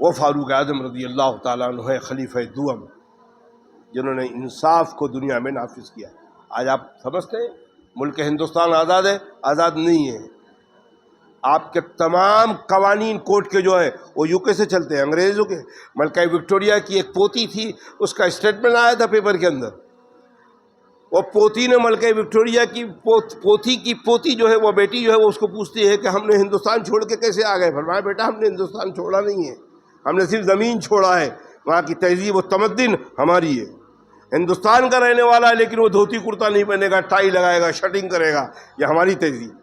وہ فاروق اعظم رضی اللہ تعالیٰ عنہ ہے، خلیفہ دوم، جنہوں نے انصاف کو دنیا میں نافذ کیا۔ آج آپ سمجھتے ہیں ملک ہندوستان آزاد ہے؟ آزاد نہیں ہے۔ آپ کے تمام قوانین کورٹ کے جو ہے وہ یو کے سے چلتے ہیں، انگریزوں کے۔ ملکہ وکٹوریہ کی ایک پوتی تھی، اس کا اسٹیٹمنٹ آیا تھا پیپر کے اندر، وہ پوتی نے ملکہ وکٹوریہ کی پوتی کی پوتی جو ہے، وہ بیٹی جو ہے، وہ اس کو پوچھتی ہے کہ ہم نے ہندوستان چھوڑ کے کیسے آ گئے؟ فرمایا بیٹا ہم نے ہندوستان چھوڑا نہیں ہے، ہم نے صرف زمین چھوڑا ہے، وہاں کی تہذیب و تمدن ہماری ہے۔ ہندوستان کا رہنے والا ہے لیکن وہ دھوتی کرتا نہیں پہنے گا، ٹائی لگائے گا، شرٹنگ کرے گا، یہ ہماری تہذیب۔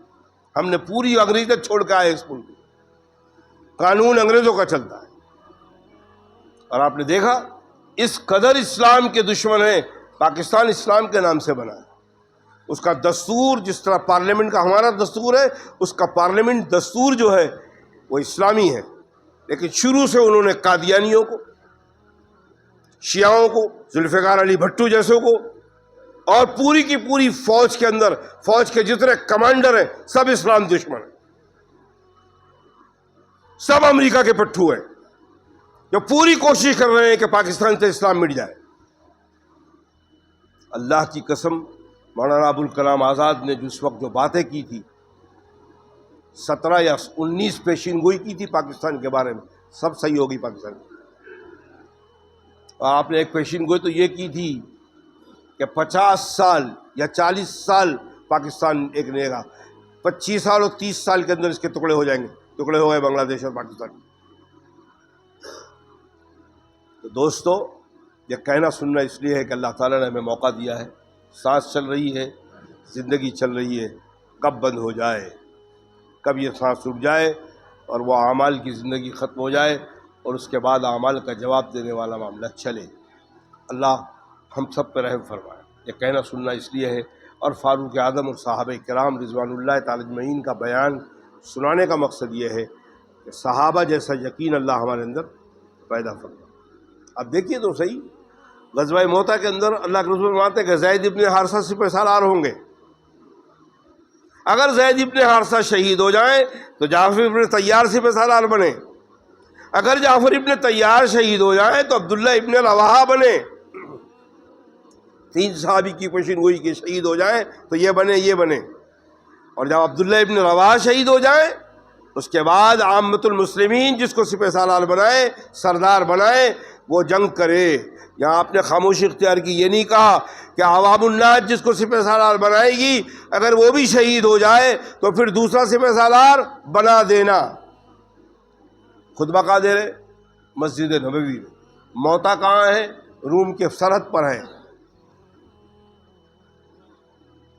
ہم نے پوری انگریزیت چھوڑ کے آئے اس ملک میں، قانون انگریزوں کا چلتا ہے۔ اور آپ نے دیکھا اس قدر اسلام کے دشمن ہیں۔ پاکستان اسلام کے نام سے بنا ہے، اس کا دستور جس طرح پارلیمنٹ کا ہمارا دستور ہے، اس کا پارلیمنٹ دستور جو ہے وہ اسلامی ہے، لیکن شروع سے انہوں نے قادیانیوں کو، شیعوں کو، ذوالفقار علی بھٹو جیسوں کو، اور پوری کی پوری فوج کے اندر، فوج کے جتنے کمانڈر ہیں سب اسلام دشمن ہیں، سب امریکہ کے پٹھو ہیں جو پوری کوشش کر رہے ہیں کہ پاکستان سے اسلام مٹ جائے۔ اللہ کی قسم مولانا ابوالکلام آزاد نے جس وقت جو باتیں کی تھی، 17 یا 19 پیشین گوئی کی تھی پاکستان کے بارے میں، سب صحیح ہوگی پاکستان کی۔ اور آپ نے ایک پیشین گوئی تو یہ کی تھی کہ 50 سال یا 40 سال پاکستان ایک رہے گا، 25 سال اور 30 سال کے اندر اس کے ٹکڑے ہو جائیں گے، ٹکڑے ہو گئے بنگلہ دیش اور پاکستان۔ تو دوستو، یہ کہنا سننا اس لیے ہے کہ اللہ تعالیٰ نے ہمیں موقع دیا ہے، سانس چل رہی ہے، زندگی چل رہی ہے، کب بند ہو جائے، کب یہ سانس رک جائے اور وہ اعمال کی زندگی ختم ہو جائے اور اس کے بعد اعمال کا جواب دینے والا معاملہ چلے۔ اللہ ہم سب پہ رحم فرمائے۔ یہ کہنا سننا اس لیے ہے، اور فاروق اعظم اور صحابہ کرام رضوان اللہ تعالی اجمعین کا بیان سنانے کا مقصد یہ ہے کہ صحابہ جیسا یقین اللہ ہمارے اندر پیدا فرمائے۔ اب دیکھیے تو صحیح، غزوہ موتا کے اندر اللہ کے رسول فرماتے ہیں کہ زید ابن حارثہ سپہ سالار ہوں گے۔ اگر زید ابن حارثہ شہید ہو جائیں تو جعفر ابن طیار سپہ سالار بنے، اگر جعفر ابن طیار شہید ہو جائیں تو عبداللہ ابن رواحہ بنے۔ 3 صحابی کی پیشین گوئی کہ شہید ہو جائیں تو یہ بنے، یہ بنے۔ اور جب عبداللہ ابن رواحہ شہید ہو جائیں اس کے بعد عامۃ المسلمین جس کو سپہ سالار بنائے، سردار بنائے، وہ جنگ کرے۔ یہاں آپ نے خاموشی اختیار کی، یہ نہیں کہا کہ عوام الناس جس کو سپہ سالار بنائے گی اگر وہ بھی شہید ہو جائے تو پھر دوسرا سپہ سالار بنا دینا۔ خطبہ کہاں دے رہے؟ مسجد نبوی میں۔ موتا کہاں ہے؟ روم کے سرحد پر ہے۔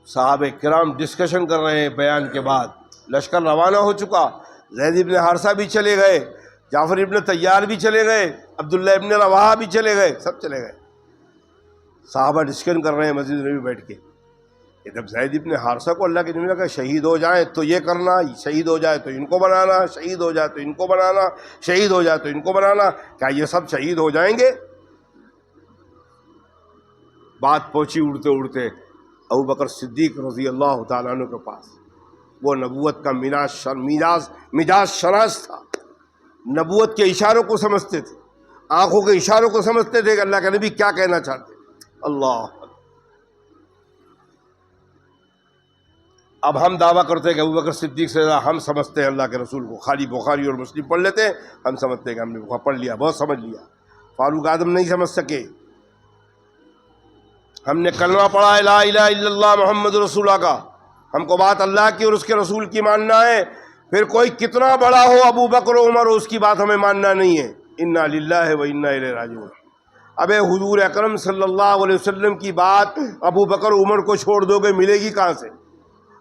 صحابہ کرام ڈسکشن کر رہے ہیں، بیان کے بعد لشکر روانہ ہو چکا، زید ابن حارثہ بھی چلے گئے، جعفر ابن طیار بھی چلے گئے، عبداللہ ابن رواحہ بھی چلے گئے، سب چلے گئے۔ صحابہ ڈسکشن کر رہے ہیں مسجد نبی بیٹھ کے کہ جب زید ابن حارثہ کو اللہ کے نبی نے کہا شہید ہو جائیں تو یہ کرنا، شہید ہو جائے تو ان کو بنانا، شہید ہو جائے تو ان کو بنانا، شہید ہو جائے تو ان کو بنانا، کیا یہ سب شہید ہو جائیں گے؟ بات پہنچی اڑتے اڑتے ابوبکر صدیق رضی اللہ تعالیٰ عنہ کے پاس۔ وہ نبوت کا مجاز شناس تھا، نبوت کے اشاروں کو سمجھتے تھے، آنکھوں کے اشاروں کو سمجھتے تھے کہ اللہ کا نبی کیا کہنا چاہتے۔ اللہ، اب ہم دعویٰ کرتے ہیں کہ ابوبکر صدیق سے ہم سمجھتے ہیں اللہ کے رسول کو، خالی بخاری اور مسلم پڑھ لیتے ہیں، ہم سمجھتے ہیں کہ ہم نے پڑھ لیا، بہت سمجھ لیا۔ فاروق اعظم نہیں سمجھ سکے۔ ہم نے کلمہ پڑھا ہے لا الہ الا اللہ محمد رسول اللہ کا، ہم کو بات اللہ کی اور اس کے رسول کی ماننا ہے، پھر کوئی کتنا بڑا ہو ابو بکر و عمر، اس کی بات ہمیں ماننا نہیں ہے۔ انا للہ و انا الیہ راجعون۔ اب حضور اکرم صلی اللہ علیہ وسلم کی بات ابو بکر عمر کو چھوڑ دو گے، ملے گی کہاں سے؟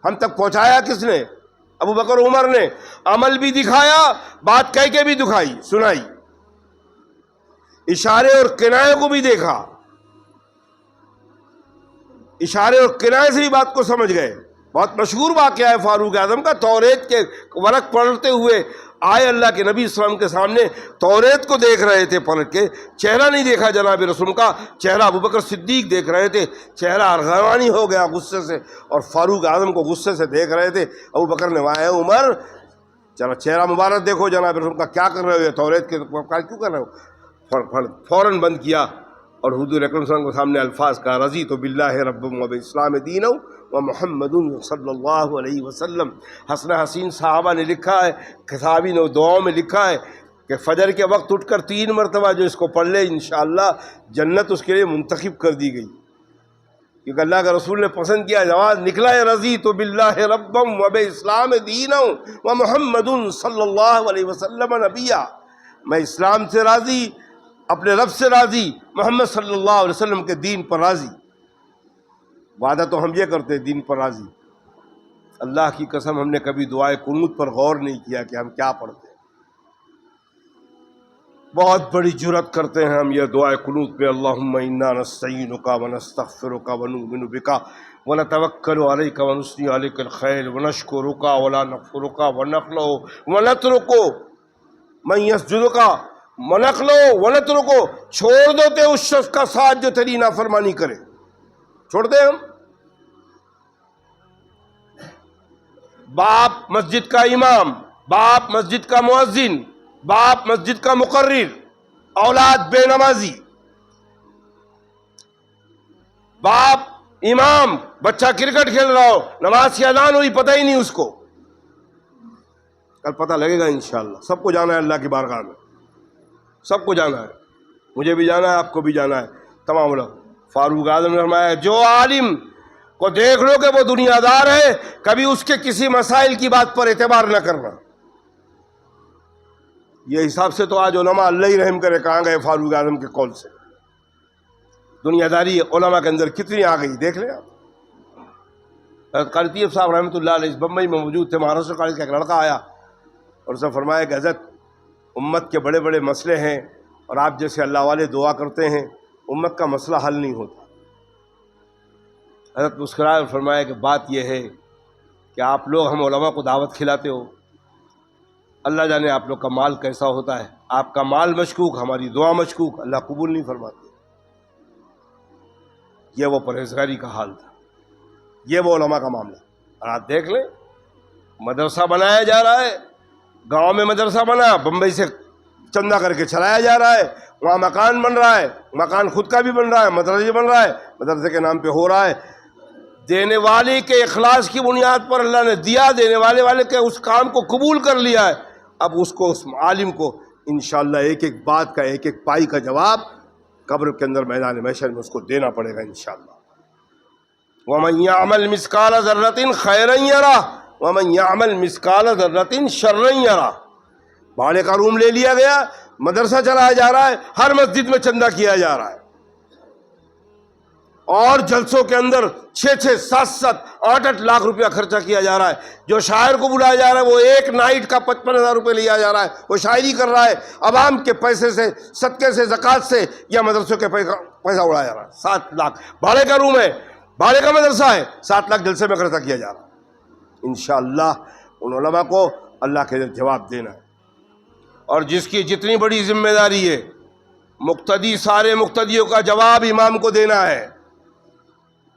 ہم تک پہنچایا کس نے؟ ابو بکر عمر نے۔ عمل بھی دکھایا، بات کہہ کے بھی دکھائی، سنائی، اشارے اور کنایے کو بھی دیکھا، اشارے اور کنایے سے بھی بات کو سمجھ گئے۔ بہت مشہور واقعہ ہے فاروق اعظم کا، توریت کے ورق پلٹتے ہوئے آئے اللہ کے نبی اسلام کے سامنے، توریت کو دیکھ رہے تھے پلٹ کے، چہرہ نہیں دیکھا جناب رسول کا، چہرہ ابوبکر صدیق دیکھ رہے تھے، چہرہ ارغوانی ہو گیا غصے سے، اور فاروق اعظم کو غصے سے دیکھ رہے تھے۔ ابوبکر نے وایا عمر چلو چہرہ مبارک دیکھو جناب رسول کا، کیا کر رہے ہو؟ توریت کے کیوں کر رہے ہو؟ فوراً بند کیا اور حضور اکرم صلی اللہ علیہ وسلم کے سامنے الفاظ کا، رضیت باللہ رب و بالاسلام دینا و محمد صلی اللہ علیہ وسلم۔ حسن حسین صحابہ نے لکھا ہے، صحابی نے دعاؤں میں لکھا ہے کہ فجر کے وقت اٹھ کر 3 مرتبہ جو اس کو پڑھ لے انشاءاللہ جنت اس کے لیے منتخب کر دی گئی، کیونکہ اللہ کے رسول نے پسند کیا، جواز نکلا ہے رضیت باللہ ربم و بالاسلام دینا و محمد صلی اللہ علیہ وسلم نبیہ، میں اسلام سے راضی، اپنے رب سے راضی، محمد صلی اللہ علیہ وسلم کے دین پر راضی۔ وعدہ تو ہم یہ کرتے ہیں دین پر راضی، اللہ کی قسم ہم نے کبھی دعائے قنوت پر غور نہیں کیا کہ ہم کیا پڑھتے ہیں۔ بہت بڑی جرات کرتے ہیں ہم یہ دعائے قنوت پہ، اللہم انا نستعینک ونستغفرک ونؤمن بک ونتوکل علیک ونثنی علیک الخیر ونشکرک ولا نکفرک ونخلع ونترک من یسجدک ونخلع ونترک، چھوڑ دیتے اس شخص کا ساتھ جو تیری نافرمانی کرے، چھوڑ دیں ہم۔ باپ مسجد کا امام، باپ مسجد کا مؤذن، باپ مسجد کا مقرر، اولاد بے نمازی، باپ امام، بچہ کرکٹ کھیل رہا ہو، نماز کی اذان ہوئی پتہ ہی نہیں اس کو، کل پتہ لگے گا انشاءاللہ۔ سب کو جانا ہے اللہ کی بارگاہ میں، سب کو جانا ہے، مجھے بھی جانا ہے، آپ کو بھی جانا ہے، تمام لوگ۔ فاروق اعظم نے فرمایا جو عالم کو دیکھ لو کہ وہ دنیا دار ہے، کبھی اس کے کسی مسائل کی بات پر اعتبار نہ کرنا۔ یہ حساب سے تو آج علماء اللہ ہی رحم کرے کہاں گئے فاروق اعظم کے قول سے، دنیا داری علماء کے اندر کتنی آ گئی، دیکھ لیں آپ۔ حضرت قاری طیب صاحب رحمۃ اللہ علیہ بمبئی میں موجود تھے، مہاراشٹر کالج کا ایک لڑکا آیا اور اس نے فرمایا کہ حضرت امت کے بڑے بڑے مسئلے ہیں اور آپ جیسے اللہ والے دعا کرتے ہیں، امت کا مسئلہ حل نہیں ہوتا۔ حضرت مسکرائے اور فرمایا کہ بات یہ ہے کہ آپ لوگ ہم علماء کو دعوت کھلاتے ہو، اللہ جانے آپ لوگ کا مال کیسا ہوتا ہے، آپ کا مال مشکوک، ہماری دعا مشکوک، اللہ قبول نہیں فرماتے۔ یہ وہ پرہیزگاری کا حال تھا، یہ وہ علماء کا معاملہ۔ اور آپ دیکھ لیں مدرسہ بنایا جا رہا ہے، گاؤں میں مدرسہ بنا، بمبئی سے چندہ کر کے چلایا جا رہا ہے، وہاں مکان بن رہا ہے، مکان خود کا بھی بن رہا ہے، مدرسہ بن رہا ہے، مدرسے کے نام پہ ہو رہا ہے۔ دینے والے کے اخلاص کی بنیاد پر اللہ نے دیا، دینے والے کے اس کام کو قبول کر لیا ہے، اب اس کو، اس عالم کو انشاءاللہ ایک ایک بات کا، ایک ایک پائی کا جواب قبر کے اندر میدان محشر میں اس کو دینا پڑے گا انشاءاللہ۔ وَمَنْ يَعْمَلْ مِثْقَالَ ذَرَّةٍ خَيْرًا يَرَهُ وَمَنْ يَعْمَلْ مِثْقَالَ ذَرَّةٍ شَرًّا يَرَهُ۔ بھاڑے کا روم لے لیا گیا، مدرسہ چلایا جا رہا ہے، ہر مسجد میں چندہ کیا جا رہا ہے، اور جلسوں کے اندر 6-6, 7-7, 8-8 لاکھ روپیہ خرچہ کیا جا رہا ہے۔ جو شاعر کو بلایا جا رہا ہے وہ ایک نائٹ کا 55,000 روپے لیا جا رہا ہے، وہ شاعری کر رہا ہے، عوام کے پیسے سے، صدقے سے، زکوٰۃ سے، یا مدرسوں کے پیسہ اڑایا جا رہا ہے۔ 7 لاکھ بھاڑے کا روم ہے، بھاڑے کا مدرسہ ہے، 7 لاکھ جلسے میں خرچہ کیا جا رہا ہے۔ انشاءاللہ ان علماء کو اللہ کے جواب دینا ہے، اور جس کی جتنی بڑی ذمہ داری ہے، مقتدی، سارے مقتدیوں کا جواب امام کو دینا ہے،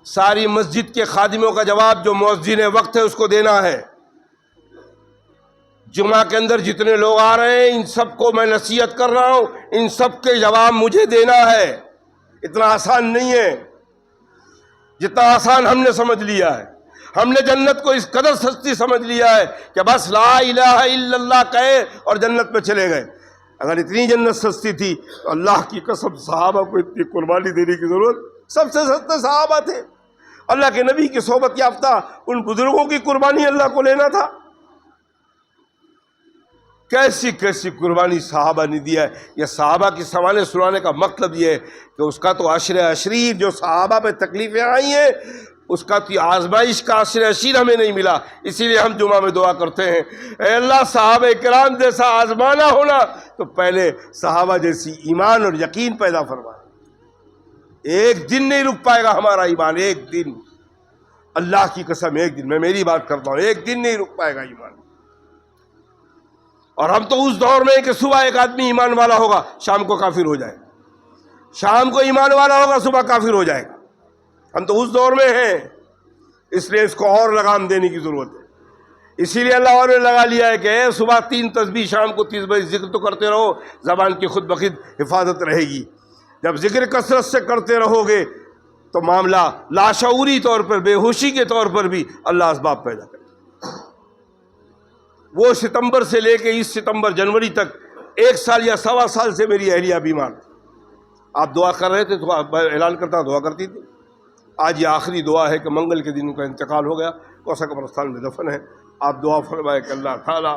ساری مسجد کے خادموں کا جواب جو مؤذن وقت ہے اس کو دینا ہے، جمعہ کے اندر جتنے لوگ آ رہے ہیں ان سب کو میں نصیحت کر رہا ہوں، ان سب کے جواب مجھے دینا ہے۔ اتنا آسان نہیں ہے جتنا آسان ہم نے سمجھ لیا ہے۔ ہم نے جنت کو اس قدر سستی سمجھ لیا ہے کہ بس لا الہ الا اللہ کہے اور جنت میں چلے گئے۔ اگر اتنی جنت سستی تھی تو اللہ کی قسم صحابہ کو اتنی قربانی دینے کی ضرورت، سب سے سستے صحابہ تھے، اللہ کے نبی کی صحبت یافتہ ان بزرگوں کی قربانی اللہ کو لینا تھا۔ کیسی کیسی قربانی صحابہ نے دیا ہے۔ یہ صحابہ کی سوانے سنانے کا مطلب یہ ہے کہ اس کا تو عشر عشیر جو صحابہ پہ تکلیفیں آئی ہیں، اس کا تو آزمائش کا عشر عشیر ہمیں نہیں ملا۔ اسی لیے ہم جمعہ میں دعا کرتے ہیں، اے اللہ صحابہ کرام جیسا آزمانا ہونا تو پہلے صحابہ جیسی ایمان اور یقین پیدا فرما۔ ایک دن نہیں رک پائے گا ہمارا ایمان، ایک دن، اللہ کی قسم ایک دن، میں میری بات کرتا ہوں، ایک دن نہیں رک پائے گا ایمان۔ اور ہم تو اس دور میں کہ صبح ایک آدمی ایمان والا ہوگا شام کو کافر ہو جائے گا، شام کو ایمان والا ہوگا صبح کافر ہو جائے گا۔ ہم تو اس دور میں ہیں، اس لیے اس کو اور لگام دینے کی ضرورت ہے۔ اسی لیے اللہ نے لگا لیا ہے کہ صبح 3 تسبیح، شام کو 30 بجے ذکر تو کرتے رہو، زبان کی خود بخود حفاظت رہے گی۔ جب ذکر کثرت سے کرتے رہو گے تو معاملہ لاشعوری طور پر، بے ہوشی کے طور پر بھی اللہ اسباب پیدا کرے۔ وہ ستمبر سے لے کے اس ستمبر جنوری تک 1 سال یا 1.25 سال سے میری اہلیہ بیمار تھی۔ آپ دعا کر رہے تھے تو اعلان کرتا، دعا کرتی تھی۔ آج یہ آخری دعا ہے کہ منگل کے دن ان کا انتقال ہو گیا، کوسہ قبرستان میں دفن ہے۔ آپ دعا فرمائے کہ اللہ تعالیٰ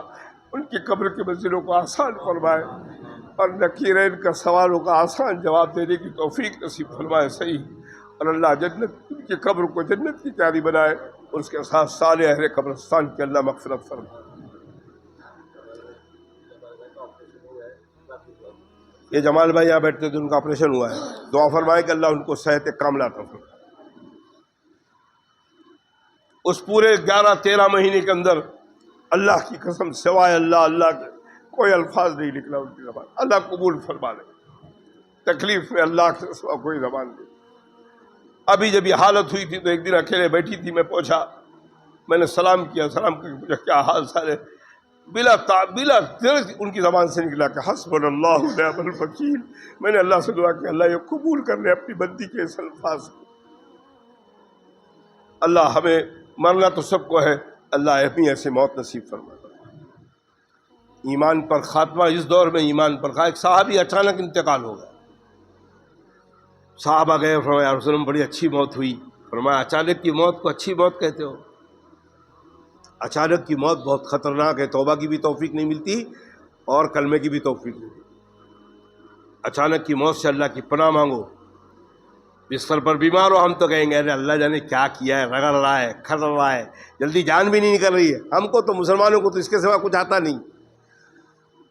ان کی قبر کی منزلوں کو آسان فرمائے اور نکیرین کا سوالوں کا آسان جواب دینے کی توفیق نصیب فرمائے صحیح، اور اللہ جنت ان کی قبر کو جنت کی کیاری بنائے، اور اس کے ساتھ سارے اہل قبرستان کی اللہ مغفرت فرمائے۔ یہ جمال بھائی یہاں بیٹھتے تھے، ان کا آپریشن ہوا ہے، دعا فرمائے کہ اللہ ان کو صحت کاملہ عطا فرمائے۔ اس پورے 11-13 مہینے کے اندر اللہ کی قسم سوائے اللہ کے کوئی الفاظ نہیں نکلا ان کی زبان۔ اللہ قبول فرما لے، تکلیف میں اللہ کے سوا کوئی زبان نہیں۔ ابھی جب یہ حالت ہوئی تھی تو ایک دن اکیلے بیٹھی تھی، میں پہنچا، میں نے سلام کیا، سلام کر کے پوچھا کیا حال سارے، بلا ترک ان کی زبان سے نکلا کہ حسبنا اللہ و نعم الوکیل۔ میں نے اللہ سے دعا کہ اللہ یہ قبول کر لے اپنی بندی کے اس الفاظ کو۔ اللہ ہمیں مرنا تو سب کو ہے، اللہ اپنی ایسی موت نصیب فرما۔ ایمان پر خاتمہ اس دور میں ایمان پر ایک صحابی اچانک انتقال ہو گیا۔ صحابہ گئے، فرمایا رسول اللہ بڑی اچھی موت ہوئی۔ فرمایا اچانک کی موت کو اچھی موت کہتے ہو؟ اچانک کی موت بہت خطرناک ہے، توبہ کی بھی توفیق نہیں ملتی اور کلمے کی بھی توفیق نہیں ملتی۔ اچانک کی موت سے اللہ کی پناہ مانگو۔ بستر پر بیمار ہو، ہم تو کہیں گے ارے اللہ جانے کیا کیا ہے، رگڑ رہا ہے، کھر رہا ہے، جلدی جان بھی نہیں نکل رہی ہے۔ ہم کو تو مسلمانوں کو تو اس کے سوا کچھ آتا نہیں۔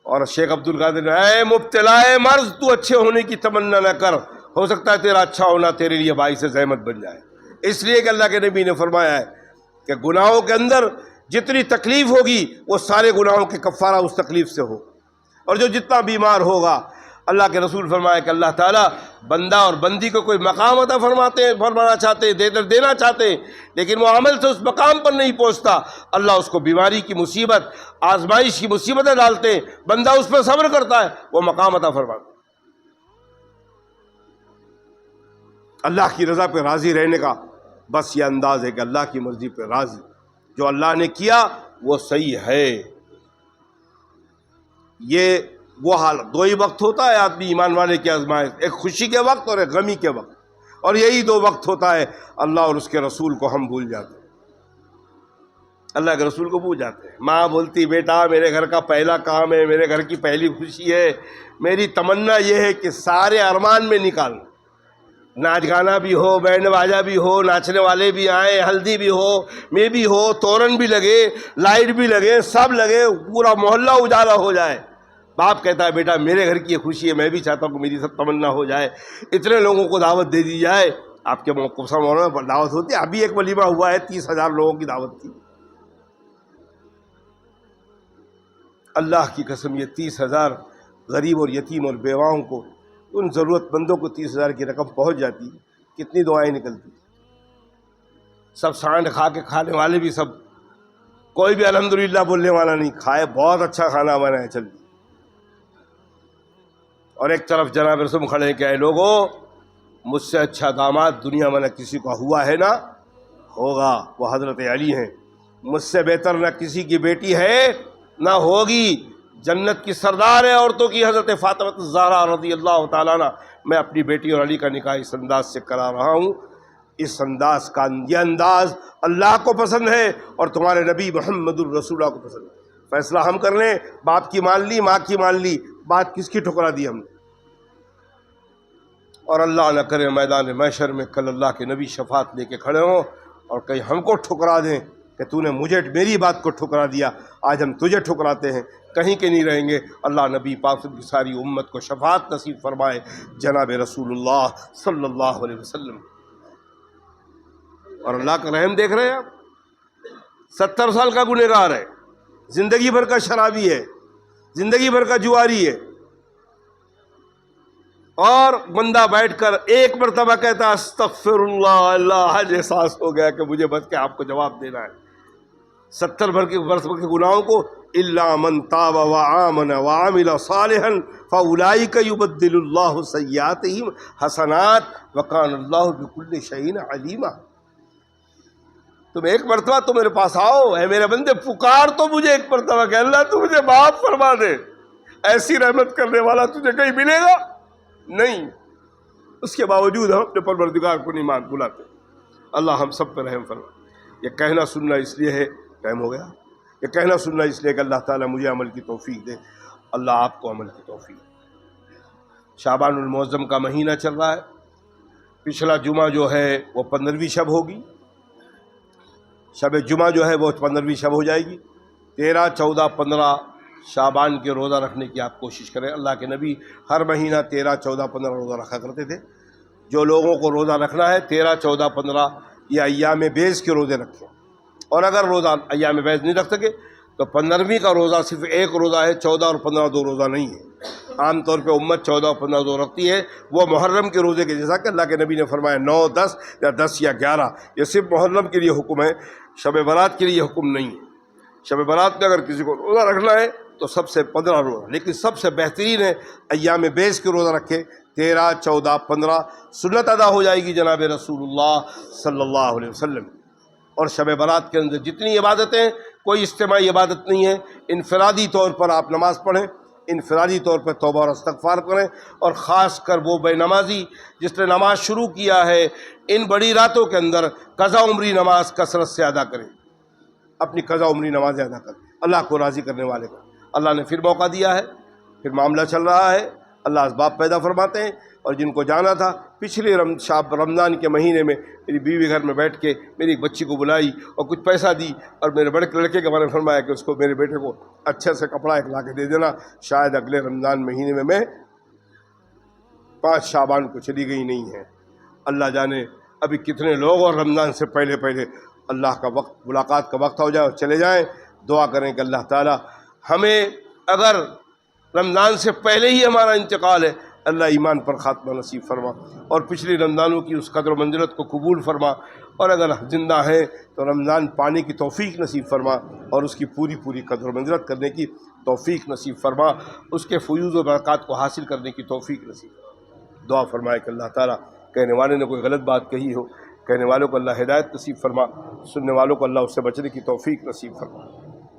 اور شیخ عبد القادر، اے مبتلا مرض، تو اچھے ہونے کی تمنا نہ کر، ہو سکتا ہے تیرا اچھا ہونا تیرے لیے باعث زحمت بن جائے۔ اس لیے کہ اللہ کے نبی نے فرمایا ہے کہ گناہوں کے اندر جتنی تکلیف ہوگی وہ سارے گناہوں کے کفارہ اس تکلیف سے ہو، اور جو جتنا بیمار ہوگا، اللہ کے رسول فرمایا کہ اللہ تعالیٰ بندہ اور بندی کو کوئی مقام عطا فرمانا چاہتے دینا چاہتے ہیں، لیکن وہ عمل سے اس مقام پر نہیں پہنچتا، اللہ اس کو بیماری کی مصیبت، آزمائش کی مصیبتیں ڈالتے ہیں، بندہ اس پہ صبر کرتا ہے، وہ مقام عطا فرماتا ہے۔ اللہ کی رضا پہ راضی رہنے کا بس یہ انداز ہے کہ اللہ کی مرضی پہ راضی، جو اللہ نے کیا وہ صحیح ہے۔ یہ وہ حال، 2 ہی وقت ہوتا ہے آدمی ایمان والے کی آزمائش، ایک خوشی کے وقت اور ایک غمی کے وقت، اور یہی 2 وقت ہوتا ہے۔ اللہ اور اس کے رسول کو ہم بھول جاتے ہیں، اللہ کے رسول کو بھول جاتے ہیں۔ ماں بولتی بیٹا میرے گھر کا پہلا کام ہے، میرے گھر کی پہلی خوشی ہے، میری تمنا یہ ہے کہ سارے ارمان میں نکال، ناچ گانا بھی ہو، بینڈ باجا بھی ہو، ناچنے والے بھی آئیں، ہلدی بھی ہو، میں بھی ہو، تورن بھی لگے، لائٹ بھی لگے، سب لگے، پورا محلہ اجالا ہو جائے۔ باپ کہتا ہے بیٹا میرے گھر کی یہ خوشی ہے، میں بھی چاہتا ہوں کہ میری سب تمنا ہو جائے، اتنے لوگوں کو دعوت دے دی جائے۔ آپ کے موقف مولانا پر دعوت ہوتی ہے، ابھی ایک ولیمہ ہوا ہے، 30,000 لوگوں کی دعوت تھی۔ اللہ کی قسم یہ 30,000 غریب اور یتیم اور بیواؤں کو، ان ضرورت مندوں کو 30,000 کی رقم پہنچ جاتی، کتنی دعائیں نکلتی۔ سب سانڈ کھا کے کھانے والے بھی سب، کوئی بھی الحمدللہ بولنے والا نہیں، کھائے بہت اچھا کھانا بنا ہے چل۔ اور ایک طرف جناب رسول کھڑے ہیں کہ اے لوگوں، مجھ سے اچھا داماد دنیا میں نہ کسی کو ہوا ہے نہ ہوگا، وہ حضرت علی ہیں۔ مجھ سے بہتر نہ کسی کی بیٹی ہے نہ ہوگی، جنت کی سردار ہے عورتوں کی حضرت فاطمہ الزہرا رضی اللہ تعالیٰ عنہ۔ میں اپنی بیٹی اور علی کا نکاح اس انداز سے کرا رہا ہوں، اس انداز کا یہ انداز اللہ کو پسند ہے اور تمہارے نبی محمد الرسول اللہ کو پسند ہے۔ فیصلہ ہم کر لیں، باپ کی مان لی، ماں کی مان لی، بات کس کی ٹھکرا دی ہم نے؟ اور اللہ نہ کرے میدان محشر میں کل اللہ کے نبی شفاعت لے کے کھڑے ہوں اور کہیں ہم کو ٹھکرا دیں کہ تو نے مجھے میری بات کو ٹھکرا دیا، آج ہم تجھے ٹھکراتے ہیں، کہیں کے نہیں رہیں گے۔ اللہ نبی پاک کی ساری امت کو شفاعت نصیب فرمائے، جناب رسول اللہ صلی اللہ علیہ وسلم۔ اور اللہ کا رحم دیکھ رہے ہیں آپ، 70 سال کا گنہگار ہے، زندگی بھر کا شرابی ہے، زندگی بھر کا جواری ہے، اور بندہ بیٹھ کر ایک مرتبہ کہتا استغفر اللہ، اللہ آج احساس ہو گیا کہ مجھے بس کے آپ کو جواب دینا ہے۔ 70 برس کے گناہوں کو الا من تاب وآمن وعمل صالحا فاولئک یبدل اللہ سیئاتہم حسنات وکان اللہ بکل شیء علیما۔ تم ایک مرتبہ تو میرے پاس آؤ، اے میرے بندے پکار تو مجھے ایک مرتبہ کہ اللہ تو مجھے معاف فرما دے، ایسی رحمت کرنے والا تجھے کہیں ملے گا نہیں۔ اس کے باوجود ہم اپنے پروردگار کو نہیں بلاتے۔ اللہ ہم سب پر رحم فرما۔ یہ کہنا سننا اس لیے ہے، ٹائم ہو گیا، یہ کہنا سننا اس لیے کہ اللہ تعالیٰ مجھے عمل کی توفیق دے، اللہ آپ کو عمل کی توفیق دے۔ شعبان المعظم کا مہینہ چل رہا ہے، پچھلا جمعہ جو ہے وہ 15ویں شب ہوگی، شب جمعہ جو ہے وہ 15ویں شب ہو جائے گی۔ 13، 14، 15 شعبان کے روزہ رکھنے کی آپ کوشش کریں۔ اللہ کے نبی ہر مہینہ 13، 14، 15 روزہ رکھا کرتے تھے۔ جو لوگوں کو روزہ رکھنا ہے 13، 14، 15 یہ ایام بیض کے روزے رکھیں، اور اگر روزہ ایام بیض نہیں رکھ سکے تو 15ویں کا روزہ صرف ایک روزہ ہے، 14 اور 15 دو روزہ نہیں ہے۔ عام طور پہ امت 14 اور 15 دو رکھتی ہے، وہ محرم کے روزے کے جیسا کہ اللہ کے نبی نے فرمایا 9، 10 یا 10 یا 11، یہ صرف محرم کے لیے حکم ہے، شب برات کے لیے حکم نہیں ہے۔ شب برات میں اگر کسی کو روزہ رکھنا ہے تو سب سے 15 روزہ، لیکن سب سے بہترین ہے ایام بیض کے روزہ رکھے، 13، 14، 15 سنت ادا ہو جائے گی جناب رسول اللہ صلی اللہ علیہ وسلم۔ اور شب برات کے اندر جتنی عبادتیں، کوئی اجتماعی عبادت نہیں ہے، انفرادی طور پر آپ نماز پڑھیں، انفرادی طور پر توبہ اور استغفار کریں، اور خاص کر وہ بے نمازی جس نے نماز شروع کیا ہے ان بڑی راتوں کے اندر قضا عمری نماز کثرت سے ادا کریں، اپنی قضا عمری نمازیں ادا کریں اللہ کو راضی کرنے والے کا۔ اللہ نے پھر موقع دیا ہے، پھر معاملہ چل رہا ہے، اللہ اسباب پیدا فرماتے ہیں۔ اور جن کو جانا تھا پچھلے رمضان کے مہینے میں میری بیوی گھر میں بیٹھ کے میری ایک بچی کو بلائی اور کچھ پیسہ دی، اور میرے بڑے لڑکے کے بارے میں فرمایا کہ اس کو میرے بیٹے کو اچھے سے کپڑا ایک لا کے دے دینا، شاید اگلے رمضان مہینے میں 5 شعبان کو چلی گئی نہیں ہے۔ اللہ جانے ابھی کتنے لوگ اور رمضان سے پہلے اللہ کا وقت، ملاقات کا وقت ہو جائے اور چلے جائیں۔ دعا کریں کہ اللہ تعالیٰ ہمیں، اگر رمضان سے پہلے ہی ہمارا انتقال ہے، اللہ ایمان پر خاتمہ نصیب فرما، اور پچھلی رمضانوں کی اس قدر و منزلت کو قبول فرما، اور اگر زندہ ہیں تو رمضان پانے کی توفیق نصیب فرما، اور اس کی پوری قدر و منزلت کرنے کی توفیق نصیب فرما، اس کے فیوض و برکات کو حاصل کرنے کی توفیق نصیب فرما۔ دعا فرمائے کہ اللہ تعالیٰ کہنے والے نے کوئی غلط بات کہی ہو، کہنے والوں کو اللہ ہدایت نصیب فرما، سننے والوں کو اللہ اس سے بچنے کی توفیق نصیب فرما۔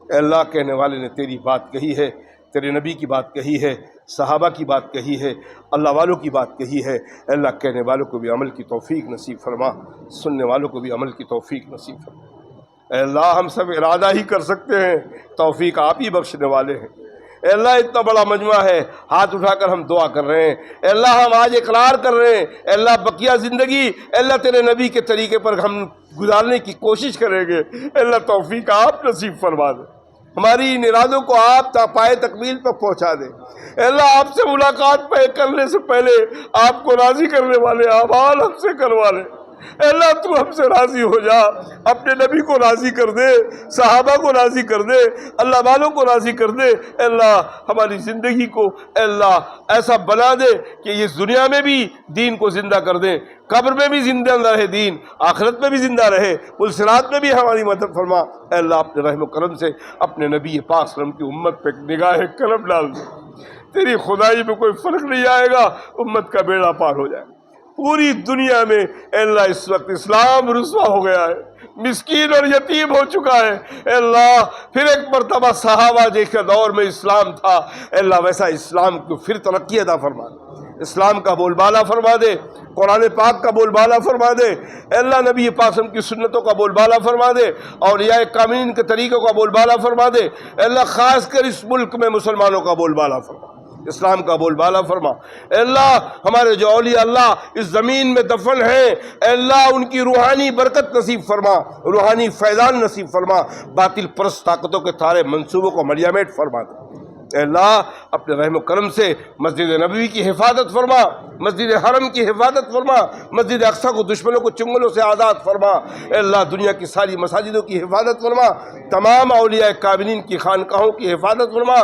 اے اللہ کہنے والے نے تیری بات کہی ہے، تیرے نبی کی بات کہی ہے، صحابہ کی بات کہی ہے، اللہ والوں کی بات کہی ہے، اے اللہ کہنے والوں کو بھی عمل کی توفیق نصیب فرما، سننے والوں کو بھی عمل کی توفیق نصیب فرما۔ اے اللہ ہم سب ارادہ ہی کر سکتے ہیں، توفیق آپ ہی بخشنے والے ہیں۔ اے اللہ اتنا بڑا مجمع ہے، ہاتھ اٹھا کر ہم دعا کر رہے ہیں، اے اللہ ہم آج اقرار کر رہے ہیں، اے اللہ بقیہ زندگی اے اللہ تیرے نبی کے طریقے پر ہم گزارنے کی کوشش کریں گے، اے اللہ توفیق آپ نصیب فرما دے، ہماری ان ارادوں کو آپ تا پائے تکمیل پر پہنچا دے۔ اے اللہ آپ سے ملاقات کرنے سے پہلے آپ کو راضی کرنے والے اعمال ہم سے کروا لے۔ اے اللہ تو ہم سے راضی ہو جا، اپنے نبی کو راضی کر دے، صحابہ کو راضی کر دے، اللہ والوں کو راضی کر دے۔ اے اللہ ہماری زندگی کو اے اللہ ایسا بنا دے کہ اس دنیا میں بھی دین کو زندہ کر دے، قبر میں بھی زندہ رہے دین، آخرت میں بھی زندہ رہے، پلصراط میں بھی ہماری مدد فرما۔ اے اللہ اپنے رحم و کرم سے اپنے نبی پاک صلی اللہ علیہ وسلم کی امت پہ نگاہ کرم ڈال دے، تیری خدائی میں کوئی فرق نہیں آئے گا، امت کا بیڑا پار ہو جائے گا۔ پوری دنیا میں اے اللہ اس وقت اسلام رسوا ہو گیا ہے، مسکین اور یتیم ہو چکا ہے۔ اے اللہ پھر ایک مرتبہ صحابہ جیسے دور میں اسلام تھا، اے اللہ ویسا اسلام کو پھر ترقی عطا فرما دے، اسلام کا بول بالا فرما دے، قرآن پاک کا بول بالا فرما دے، اے اللہ نبی پاک صلی اللہ علیہ وسلم کی سنتوں کا بول بالا فرما دے، اولیاء کاملین کے طریقوں کا بول بالا فرما دے۔ اے اللہ خاص کر اس ملک میں مسلمانوں کا بول بالا فرما، اسلام کا بول بالا فرما۔ اے اللہ ہمارے جو اولیاء اللہ اس زمین میں دفن ہیں، اے اللہ ان کی روحانی برکت نصیب فرما، روحانی فیضان نصیب فرما، باطل پرست طاقتوں کے سارے منصوبوں کو ملیامٹ فرما دے۔ اے اللہ اپنے رحم و کرم سے مسجد نبوی کی حفاظت فرما، مسجد حرم کی حفاظت فرما، مسجد اقصیٰ کو دشمنوں کو چنگلوں سے آزاد فرما۔ اے اللہ دنیا کی ساری مساجدوں کی حفاظت فرما، تمام اولیاء کاملین کی خانقاہوں کی حفاظت فرما،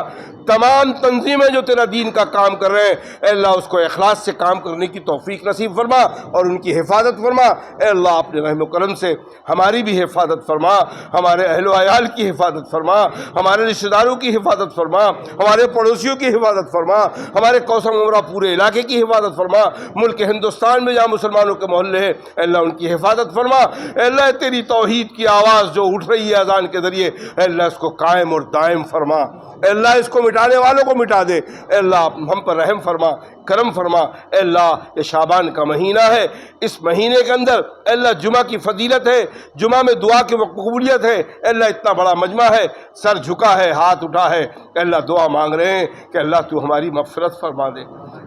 تمام تنظیمیں جو تیرا دین کا کام کر رہے ہیں اے اللہ اس کو اخلاص سے کام کرنے کی توفیق نصیب فرما اور ان کی حفاظت فرما۔ اے اللہ اپنے رحم و کرم سے ہماری بھی حفاظت فرما، ہمارے اہل و عیال کی حفاظت فرما، ہمارے رشتہ داروں کی حفاظت فرما، ہمارے پڑوسیوں کی حفاظت فرما، ہمارے کوثر ممرہ پورے علاقے کی حفاظت فرما، ملک ہندوستان میں جہاں مسلمانوں کے محلے ہیں اے اللہ ان کی حفاظت فرما۔ اے اللہ تیری توحید کی آواز جو اٹھ رہی ہے اذان کے ذریعے اے اللہ اس کو قائم اور دائم فرما، اے اللہ اس کو مٹانے والوں کو مٹا دے، اے اللہ ہم پر رحم فرما، کرم فرما۔ اے اللہ یہ شعبان کا مہینہ ہے، اس مہینے کے اندر اے اللہ جمعہ کی فضیلت ہے، جمعہ میں دعا کی مقبولیت ہے، اے اللہ اتنا بڑا مجمع ہے، سر جھکا ہے، ہاتھ اٹھا ہے، اے اللہ دعا مانگ رہے ہیں کہ اللہ تو ہماری مغفرت فرما دے،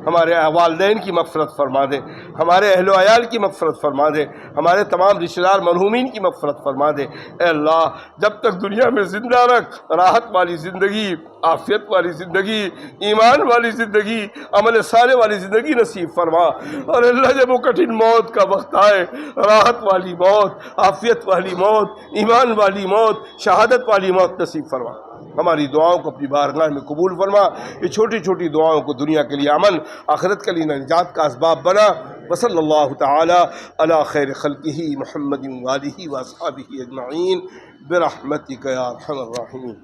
ہمارے والدین کی مغفرت فرما دے، ہمارے اہل و عیال کی مغفرت فرما دے، ہمارے تمام رشتہ دار مرحومین کی مغفرت فرما دے۔ اے اللہ جب تک دنیا میں زندہ رکھ، راحت والی زندگی، عافیت والی زندگی، ایمان والی زندگی، عمل صالح والی زندگی نصیب فرما، اور اللہ جب وہ کٹھن موت کا وقت آئے، راحت والی موت، عافیت والی موت، ایمان والی موت، شہادت والی موت نصیب فرما۔ ہماری دعاؤں کو اپنی بارگاہ میں قبول فرما، یہ چھوٹی چھوٹی دعاؤں کو دنیا کے لیے امن، آخرت کے لیے نجات کا اسباب بنا۔ وصلی اللہ تعالی علی خیر خلقہ محمد وآلہ واصحابہ اجمعین برحمتک یا ارحم الراحمین۔